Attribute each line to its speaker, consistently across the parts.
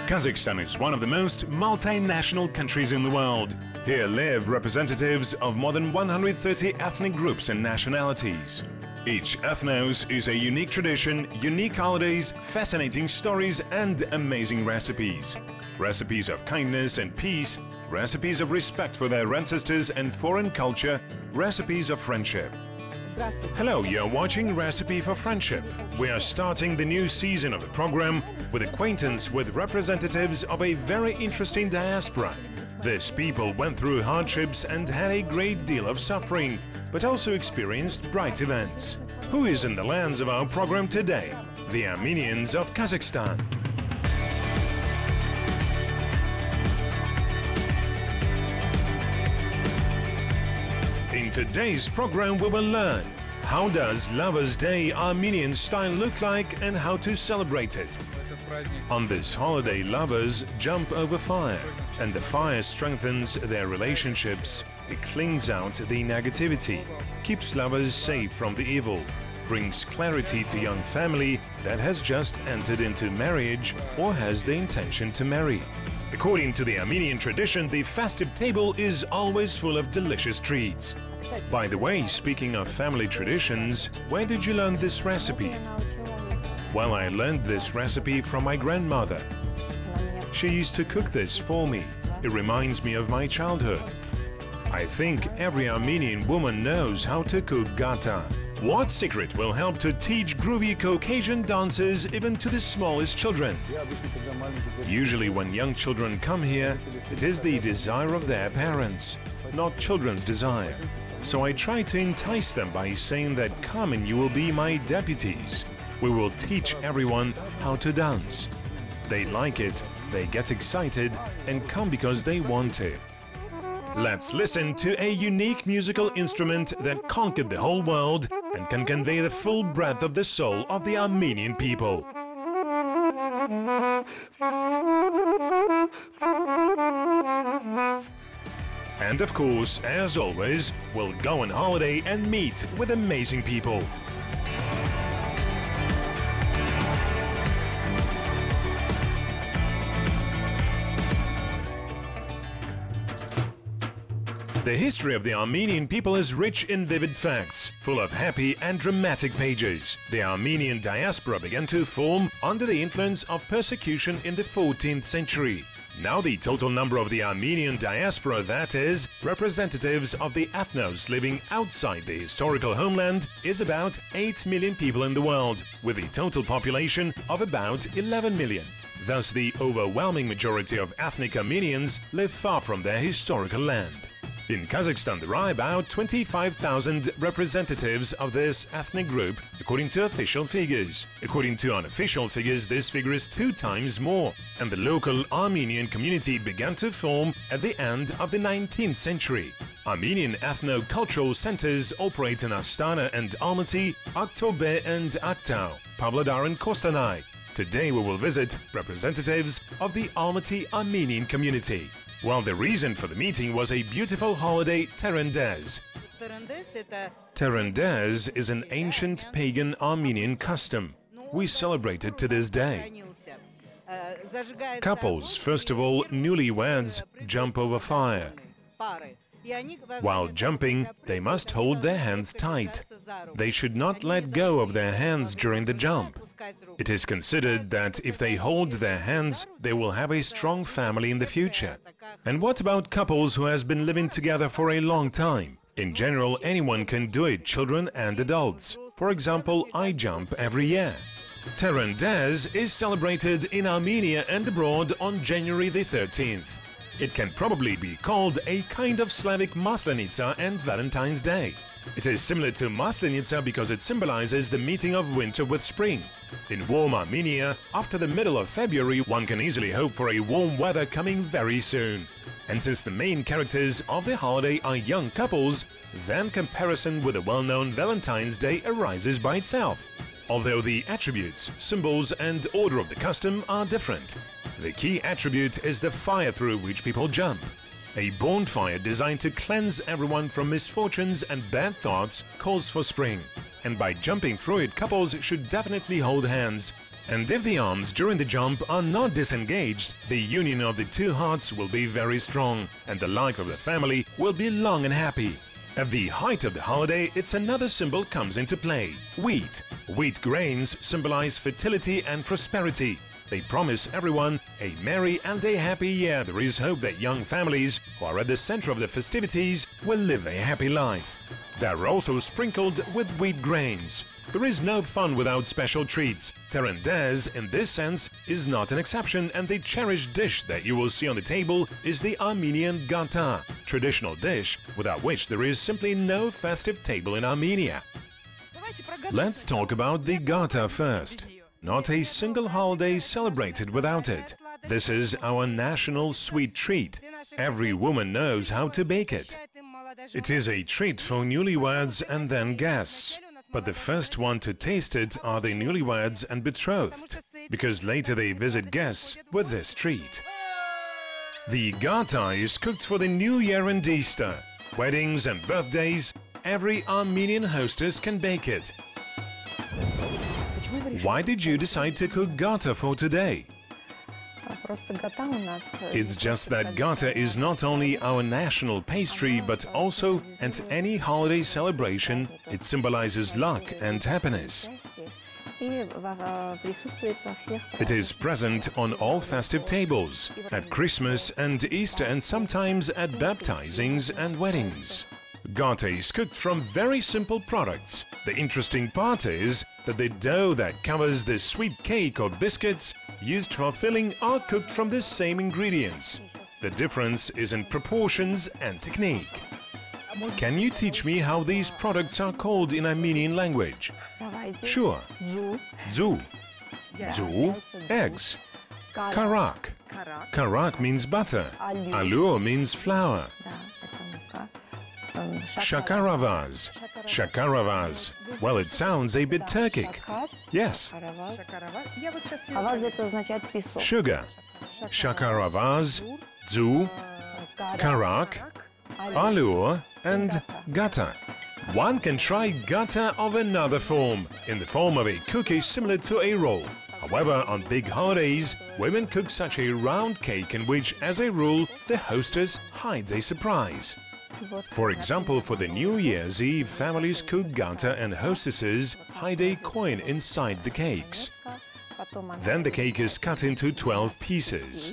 Speaker 1: Kazakhstan is one of the most multinational countries in the world. Here live representatives of more than 130 ethnic groups and nationalities. Each ethnos is a unique tradition, unique holidays, fascinating stories and amazing recipes. Recipes of kindness and peace, recipes of respect for their ancestors and foreign culture, recipes of friendship. Hello, you're watching Recipe for Friendship. We are starting the new season of the program with acquaintance with representatives of a very interesting diaspora. These people went through hardships and had a great deal of suffering, but also experienced bright events. Who is in the lands of our program today? The Armenians of Kazakhstan. In today's program we will learn how does Lovers' Day Armenian style look like and how to celebrate it. On this holiday, lovers jump over fire, and the fire strengthens their relationships. It cleans out the negativity, keeps lovers safe from the evil, brings clarity to young family that has just entered into marriage or has the intention to marry. According to the Armenian tradition, the festive table is always full of delicious treats. By the way, speaking of family traditions, where did you learn this recipe? Well, I learned this recipe from my grandmother. She used to cook this for me. It reminds me of my childhood. I think every Armenian woman knows how to cook gata. What secret will help to teach groovy Caucasian dances even to the smallest children? Usually when young children come here, it is the desire of their parents, not children's desire. So I try to entice them by saying that come and you will be my deputies. We will teach everyone how to dance. They like it, they get excited and come because they want to. Let's listen to a unique musical instrument that conquered the whole world and can convey the full breadth of the soul of the Armenian people. And of course, as always, we'll go on holiday and meet with amazing people. The history of the Armenian people is rich in vivid facts, full of happy and dramatic pages. The Armenian diaspora began to form under the influence of persecution in the 14th century. Now the total number of the Armenian diaspora, that is, representatives of the ethnos living outside the historical homeland, is about 8 million people in the world, with a total population of about 11 million. Thus, the overwhelming majority of ethnic Armenians live far from their historical land. In Kazakhstan, there are about 25,000 representatives of this ethnic group, according to official figures. According to unofficial figures, this figure is 2 times more, and the local Armenian community began to form at the end of the 19th century. Armenian ethno-cultural centers operate in Astana and Almaty, Aktobe and Aktau, Pavlodar and Kostanay. Today we will visit representatives of the Almaty Armenian community. Well, the reason for the meeting was a beautiful holiday, Terendez. Terendez is an ancient pagan Armenian custom. We celebrate it to this day. Couples, first of all, newlyweds, jump over fire. While jumping, they must hold their hands tight. They should not let go of their hands during the jump. It is considered that if they hold their hands, they will have a strong family in the future. And what about couples who has been living together for a long time? In general, anyone can do it, children and adults. For example, I jump every year. Terendez is celebrated in Armenia and abroad on January the 13th. It can probably be called a kind of Slavic Maslenitsa and Valentine's Day. It is similar to Maslenitsa because it symbolizes the meeting of winter with spring. In warm Armenia, after the middle of February, one can easily hope for a warm weather coming very soon. And since the main characters of the holiday are young couples, then comparison with the well-known Valentine's Day arises by itself. Although the attributes, symbols and order of the custom are different. The key attribute is the fire through which people jump. A bonfire designed to cleanse everyone from misfortunes and bad thoughts calls for spring. And by jumping through it, couples should definitely hold hands. And if the arms during the jump are not disengaged, the union of the two hearts will be very strong and the life of the family will be long and happy. At the height of the holiday, it's another symbol comes into play: wheat. Wheat grains symbolize fertility and prosperity. They promise everyone a merry and a happy year. There is hope that young families who are at the center of the festivities will live a happy life. They're also sprinkled with wheat grains. There is no fun without special treats. Terendez, in this sense, is not an exception, and the cherished dish that you will see on the table is the Armenian gata, traditional dish without which there is simply no festive table in Armenia. Let's talk about the gata first. Not a single holiday celebrated without it. This is our national sweet treat. Every woman knows how to bake it. It is a treat for newlyweds and then guests. But the first one to taste it are the newlyweds and betrothed, because later they visit guests with this treat. The gata is cooked for the New Year and Easter. Weddings and birthdays, every Armenian hostess can bake it. Why did you decide to cook gata for today? It's just that gata is not only our national pastry, but also at any holiday celebration, it symbolizes luck and happiness. It is present on all festive tables, at Christmas and Easter, and sometimes at baptizings and weddings. Gata is cooked from very simple products. The interesting part is that the dough that covers the sweet cake or biscuits used for filling are cooked from the same ingredients. The difference is in proportions and technique. Can you teach me how these products are called in Armenian language? Sure. Zu. Zu, eggs. Karak. Karak means butter. Alur means flour. Shakaravaz. Shakaravaz. Well, it sounds a bit Turkic. Yes. Sugar. Shakaravaz, Zu, Karak, Alur and Gata. One can try gata of another form, in the form of a cookie similar to a roll. However, on big holidays, women cook such a round cake in which, as a rule, the hostess hides a surprise. For example, for the New Year's Eve, families cook gata and hostesses hide a coin inside the cakes. Then the cake is cut into 12 pieces.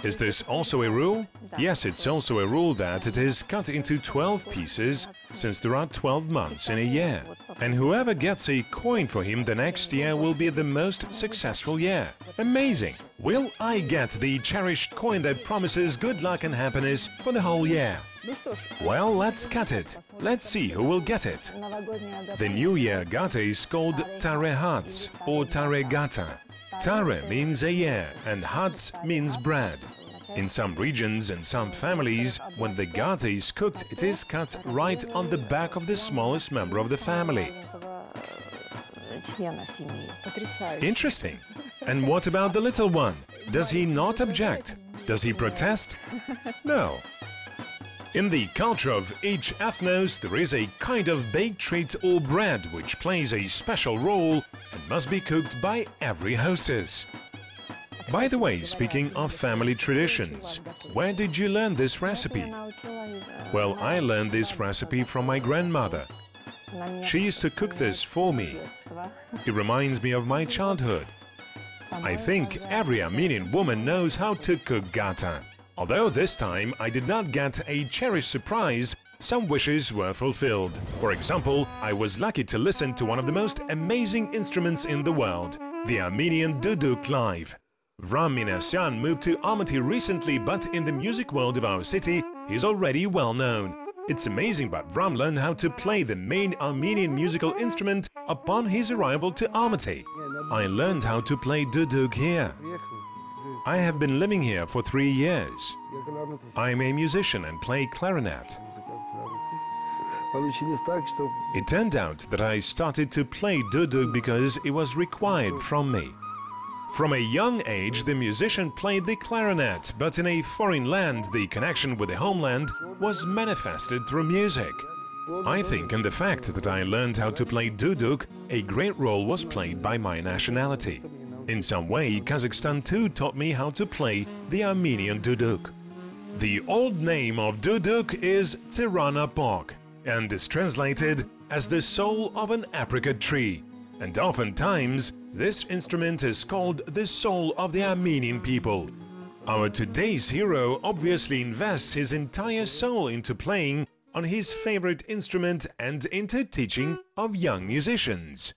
Speaker 1: Is this also a rule? Yes, it's also a rule that it is cut into 12 pieces, since there are 12 months in a year. And whoever gets a coin for him the next year will be the most successful year. Amazing! Will I get the cherished coin that promises good luck and happiness for the whole year? Well, let's cut it. Let's see who will get it. The New Year gata is called Tare Hats or Tare Gata. Tare means a year and Hats means bread. In some regions and some families, when the gata is cooked, it is cut right on the back of the smallest member of the family. Interesting. And what about the little one? Does he not object? Does he protest? No. In the culture of each ethnos, there is a kind of baked treat or bread which plays a special role and must be cooked by every hostess. By the way, speaking of family traditions, where did you learn this recipe? Well, I learned this recipe from my grandmother. She used to cook this for me. It reminds me of my childhood. I think every Armenian woman knows how to cook gata. Although this time I did not get a cherished surprise, some wishes were fulfilled. For example, I was lucky to listen to one of the most amazing instruments in the world, the Armenian duduk live. Vram Minasyan moved to Almaty recently, but in the music world of our city, he's already well known. It's amazing, but Vram learned how to play the main Armenian musical instrument upon his arrival to Almaty. I learned how to play duduk here. I have been living here for 3 years. I am a musician and play clarinet. It turned out that I started to play duduk because it was required from me. From a young age, the musician played the clarinet, but in a foreign land, the connection with the homeland was manifested through music. I think in the fact that I learned how to play duduk, a great role was played by my nationality. In some way, Kazakhstan too taught me how to play the Armenian duduk. The old name of duduk is Tsirana Pok and is translated as the soul of an apricot tree. And oftentimes, this instrument is called the soul of the Armenian people. Our today's hero obviously invests his entire soul into playing on his favorite instrument and into teaching of young musicians.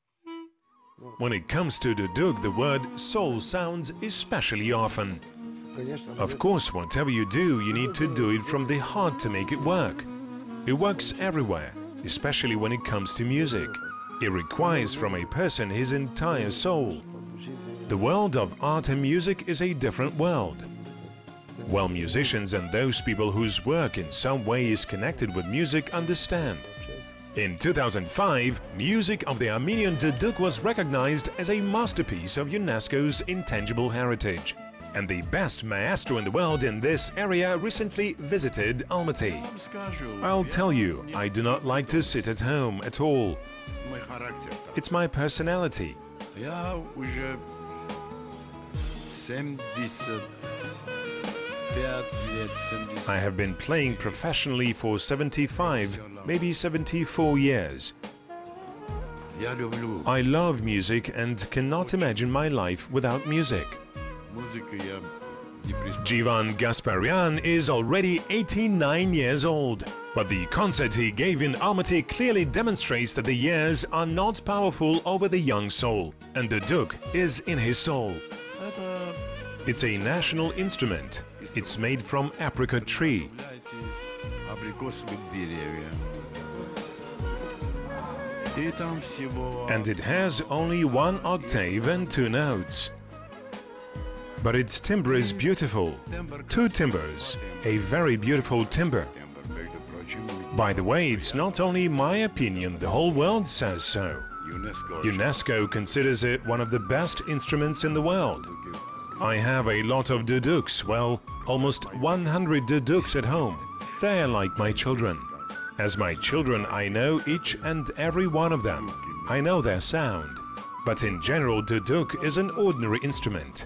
Speaker 1: When it comes to duduk, the word soul sounds especially often. Of course, whatever you do, you need to do it from the heart to make it work. It works everywhere, especially when it comes to music. It requires from a person his entire soul. The world of art and music is a different world. Well, musicians and those people whose work in some way is connected with music understand. In 2005, music of the Armenian duduk was recognized as a masterpiece of UNESCO's intangible heritage. And the best maestro in the world in this area recently visited Almaty. I'll tell you, I do not like to sit at home at all. It's my personality. I have been playing professionally for 75, maybe 74 years. I love music and cannot imagine my life without music. Jivan Gasparian is already 89 years old, but the concert he gave in Almaty clearly demonstrates that the years are not powerful over the young soul, and the duduk is in his soul. It's a national instrument. It's made from apricot tree. And it has only one octave and two notes. But its timbre is beautiful. Two timbres, a very beautiful timbre. By the way, it's not only my opinion, the whole world says so. UNESCO considers it one of the best instruments in the world. I have a lot of duduks, well, almost 100 duduks at home. They are like my children. As my children, I know each and every one of them. I know their sound. But in general, duduk is an ordinary instrument.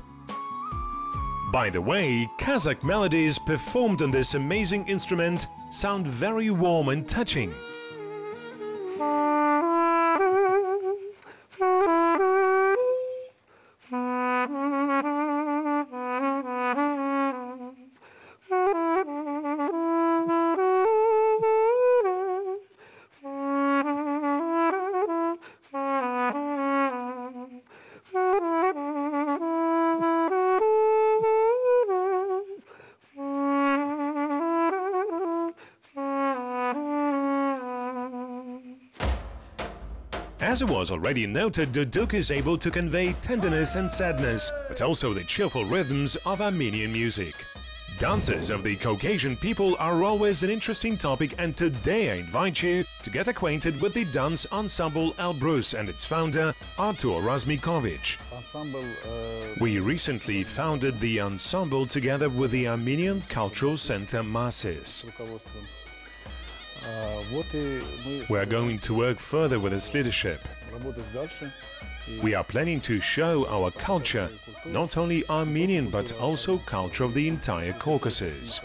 Speaker 1: By the way, Kazakh melodies performed on this amazing instrument sound very warm and touching. As it was already noted, duduk is able to convey tenderness and sadness, but also the cheerful rhythms of Armenian music. Dances of the Caucasian people are always an interesting topic, and today I invite you to get acquainted with the dance ensemble Elbrus and its founder Artur Razmikovic. We recently founded the ensemble together with the Armenian Cultural Center Masses. We are going to work further with its leadership. We are planning to show our culture, not only Armenian but also culture of the entire Caucasus.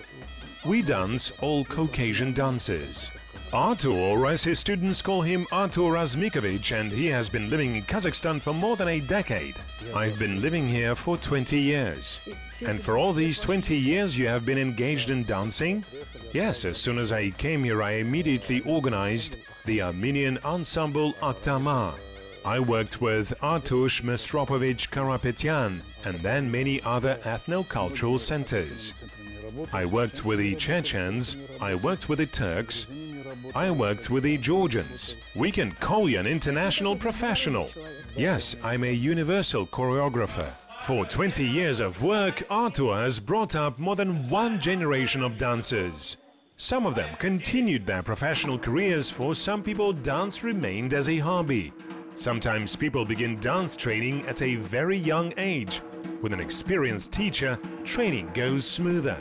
Speaker 1: We dance all Caucasian dances. Artur, as his students call him, Artur Razmikovic, and he has been living in Kazakhstan for more than a decade. I've been living here for 20 years. And for all these 20 years you have been engaged in dancing? Yes, as soon as I came here I immediately organized the Armenian ensemble Aktama. I worked with Artush Mestropovich Karapetyan and then many other ethno-cultural centers. I worked with the Chechens, I worked with the Turks, I worked with the Georgians. We can call you an international professional. Yes, I'm a universal choreographer. For 20 years of work, Artur has brought up more than one generation of dancers. Some of them continued their professional careers. For some people, dance remained as a hobby. Sometimes people begin dance training at a very young age. With an experienced teacher, training goes smoother.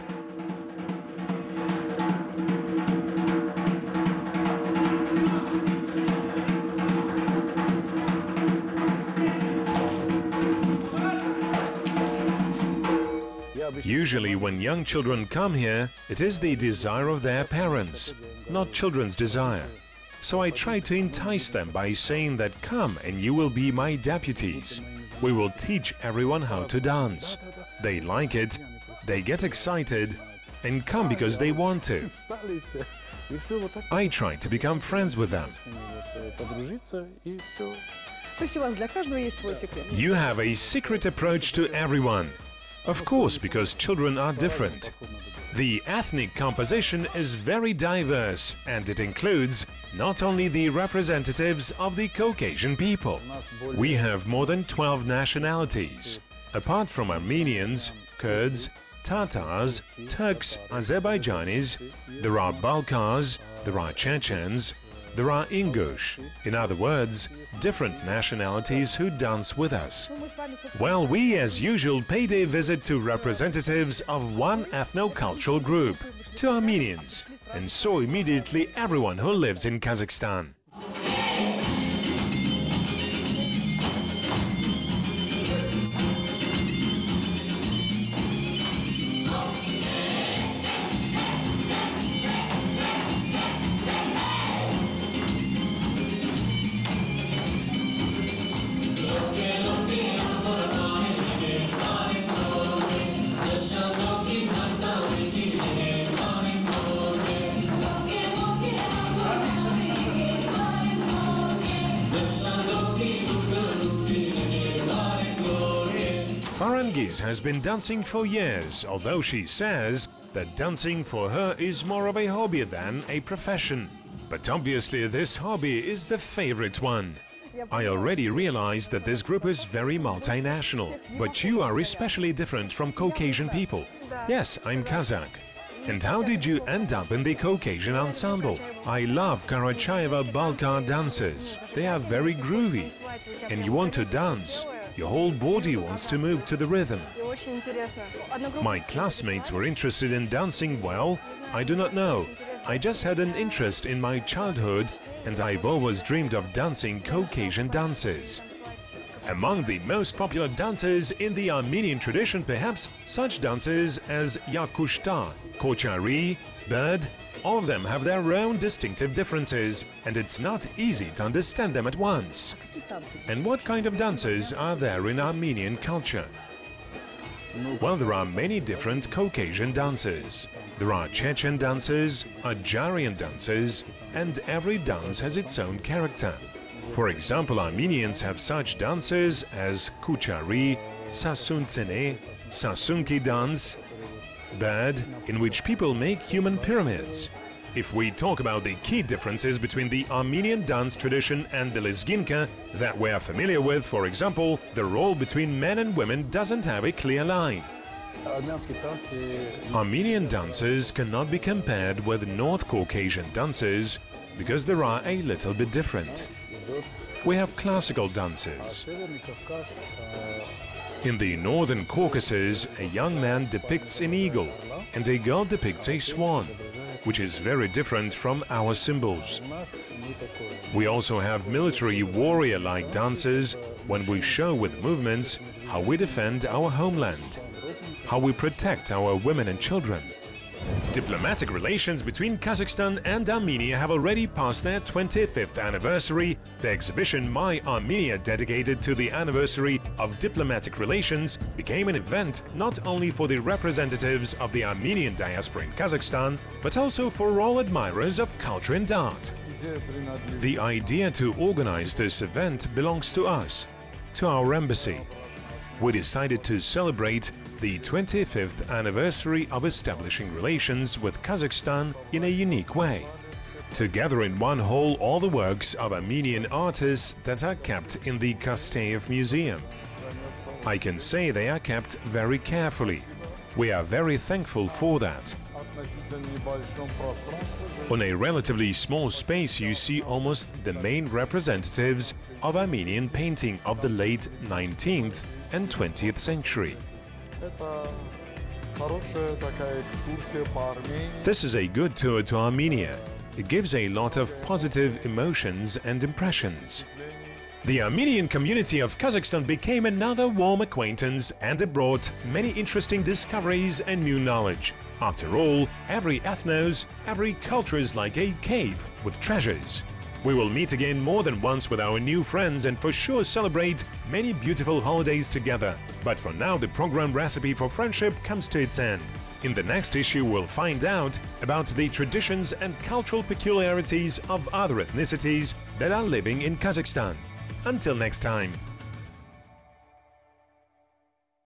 Speaker 1: Usually when young children come here, it is the desire of their parents, not children's desire. So I try to entice them by saying that come and you will be my deputies. We will teach everyone how to dance. They like it, they get excited and come because they want to. I try to become friends with them. You have a secret approach to everyone. Of course, because children are different. The ethnic composition is very diverse and it includes not only the representatives of the Caucasian people. We have more than 12 nationalities. Apart from Armenians, Kurds, Tatars, Turks, Azerbaijanis, there are Balkars, there are Chechens, there are Ingush, in other words, different nationalities who dance with us. Well, we as usual paid a visit to representatives of one ethno-cultural group, to Armenians, and saw immediately everyone who lives in Kazakhstan. Farangiz has been dancing for years, although she says that dancing for her is more of a hobby than a profession. But obviously this hobby is the favorite one. I already realized that this group is very multinational, but you are especially different from Caucasian people. Yes, I'm Kazakh. And how did you end up in the Caucasian ensemble? I love Karachayeva Balkar dances. They are very groovy. And you want to dance. Your whole body wants to move to the rhythm. My classmates were interested in dancing. Well, I do not know. I just had an interest in my childhood and I've always dreamed of dancing Caucasian dances. Among the most popular dances in the Armenian tradition, perhaps such dances as Yakushta, Kochari, Bird, all of them have their own distinctive differences, and it's not easy to understand them at once. And what kind of dances are there in Armenian culture? Well, there are many different Caucasian dances. There are Chechen dances, Adjarian dances, and every dance has its own character. For example, Armenians have such dances as Kuchari, Sasuntsene, Sasunki dance, Bird, in which people make human pyramids. If we talk about the key differences between the Armenian dance tradition and the Lezginka that we are familiar with, for example, the role between men and women doesn't have a clear line. Armenian dances cannot be compared with North Caucasian dances because they are a little bit different. We have classical dances. In the Northern Caucasus, a young man depicts an eagle and a girl depicts a swan, which is very different from our symbols. We also have military warrior-like dances when we show with movements how we defend our homeland, how we protect our women and children. Diplomatic relations between Kazakhstan and Armenia have already passed their 25th anniversary. The exhibition My Armenia, dedicated to the anniversary of diplomatic relations, became an event not only for the representatives of the Armenian diaspora in Kazakhstan, but also for all admirers of culture and art. The idea to organize this event belongs to us, to our embassy. We decided to celebrate the 25th anniversary of establishing relations with Kazakhstan in a unique way. To gather in one hall all the works of Armenian artists that are kept in the Kosteyev Museum. I can say they are kept very carefully. We are very thankful for that. On a relatively small space you see almost the main representatives of Armenian painting of the late 19th and 20th century. This is a good tour to Armenia. It gives a lot of positive emotions and impressions. The Armenian community of Kazakhstan became another warm acquaintance, and it brought many interesting discoveries and new knowledge. After all, every ethnos, every culture is like a cave with treasures. We will meet again more than once with our new friends and for sure celebrate many beautiful holidays together. But for now, the program Recipe for Friendship comes to its end. In the next issue, we'll find out about the traditions and cultural peculiarities of other ethnicities that are living in Kazakhstan. Until next time.